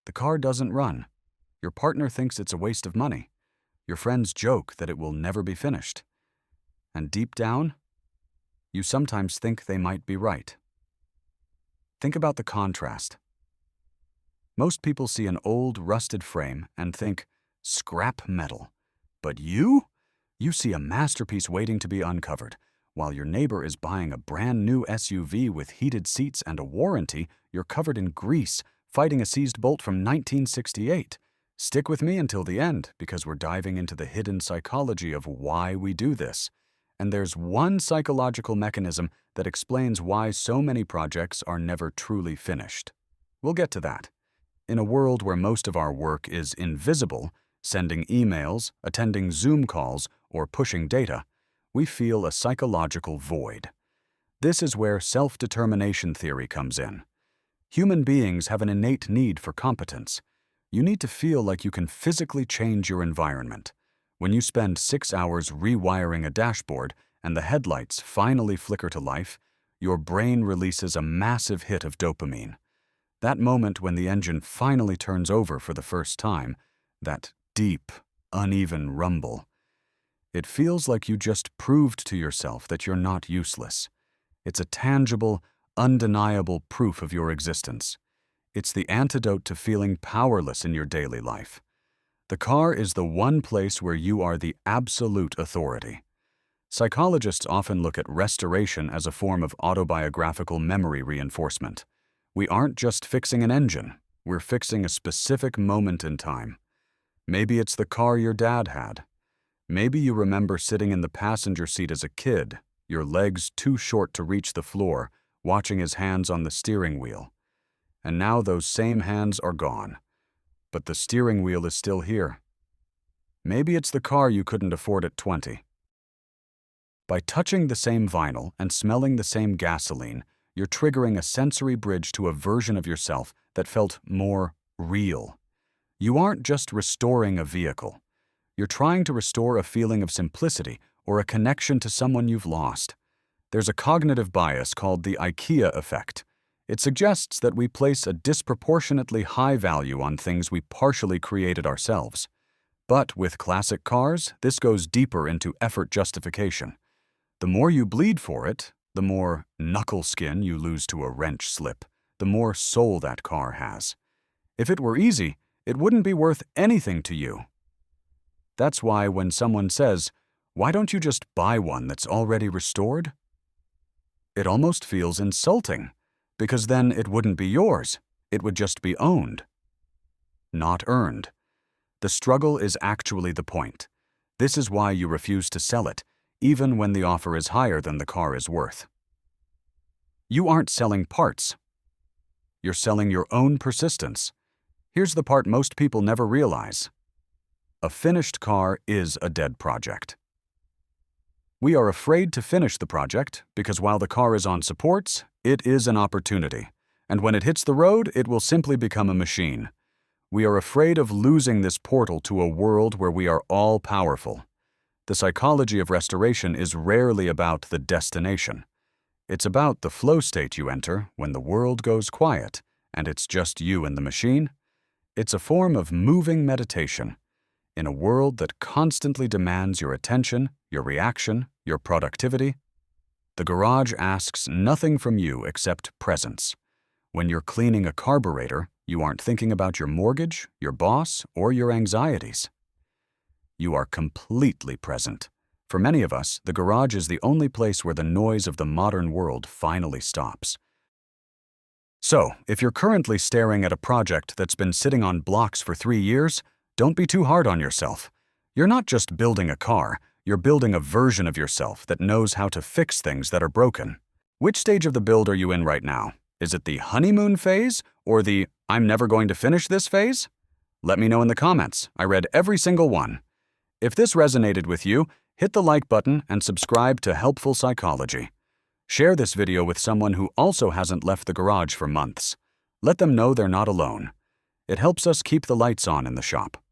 The car doesn't run. Your partner thinks it's a waste of money. Your friends joke that it will never be finished. And deep down, you sometimes think they might be right. Think about the contrast. Most people see an old, rusted frame and think, scrap metal. But you see a masterpiece waiting to be uncovered. While your neighbor is buying a brand new SUV with heated seats and a warranty, you're covered in grease, fighting a seized bolt from 1968. Stick with me until the end, because we're diving into the hidden psychology of why we do this. And there's one psychological mechanism that explains why so many projects are never truly finished. We'll get to that. In a world where most of our work is invisible, sending emails, attending Zoom calls, or pushing data, we feel a psychological void. This is where self-determination theory comes in. Human beings have an innate need for competence. You need to feel like you can physically change your environment. When you spend 6 hours rewiring a dashboard and the headlights finally flicker to life, your brain releases a massive hit of dopamine. That moment when the engine finally turns over for the first time, that deep, uneven rumble. It feels like you just proved to yourself that you're not useless. It's a tangible, undeniable proof of your existence. It's the antidote to feeling powerless in your daily life. The car is the one place where you are the absolute authority. Psychologists often look at restoration as a form of autobiographical memory reinforcement. We aren't just fixing an engine, we're fixing a specific moment in time. Maybe it's the car your dad had. Maybe you remember sitting in the passenger seat as a kid, your legs too short to reach the floor, watching his hands on the steering wheel. And now those same hands are gone. But the steering wheel is still here. Maybe it's the car you couldn't afford at 20. By touching the same vinyl and smelling the same gasoline, you're triggering a sensory bridge to a version of yourself that felt more real. You aren't just restoring a vehicle. You're trying to restore a feeling of simplicity or a connection to someone you've lost. There's a cognitive bias called the IKEA effect. It suggests that we place a disproportionately high value on things we partially created ourselves. But with classic cars, this goes deeper into effort justification. The more you bleed for it, the more knuckle skin you lose to a wrench slip, the more soul that car has. If it were easy, it wouldn't be worth anything to you. That's why when someone says, "Why don't you just buy one that's already restored?" It almost feels insulting, because then it wouldn't be yours. It would just be owned, not earned. The struggle is actually the point. This is why you refuse to sell it, even when the offer is higher than the car is worth. You aren't selling parts. You're selling your own persistence. Here's the part most people never realize. A finished car is a dead project. We are afraid to finish the project because while the car is on supports, it is an opportunity. And when it hits the road, it will simply become a machine. We are afraid of losing this portal to a world where we are all powerful. The psychology of restoration is rarely about the destination. It's about the flow state you enter when the world goes quiet and it's just you and the machine. It's a form of moving meditation. In a world that constantly demands your attention, your reaction, your productivity, the garage asks nothing from you except presence. When you're cleaning a carburetor, you aren't thinking about your mortgage, your boss, or your anxieties. You are completely present. For many of us, the garage is the only place where the noise of the modern world finally stops. So, if you're currently staring at a project that's been sitting on blocks for 3 years, don't be too hard on yourself. You're not just building a car, you're building a version of yourself that knows how to fix things that are broken. Which stage of the build are you in right now? Is it the honeymoon phase or the "I'm never going to finish this" phase? Let me know in the comments. I read every single one. If this resonated with you, hit the like button and subscribe to Helpful Psychology. Share this video with someone who also hasn't left the garage for months. Let them know they're not alone. It helps us keep the lights on in the shop.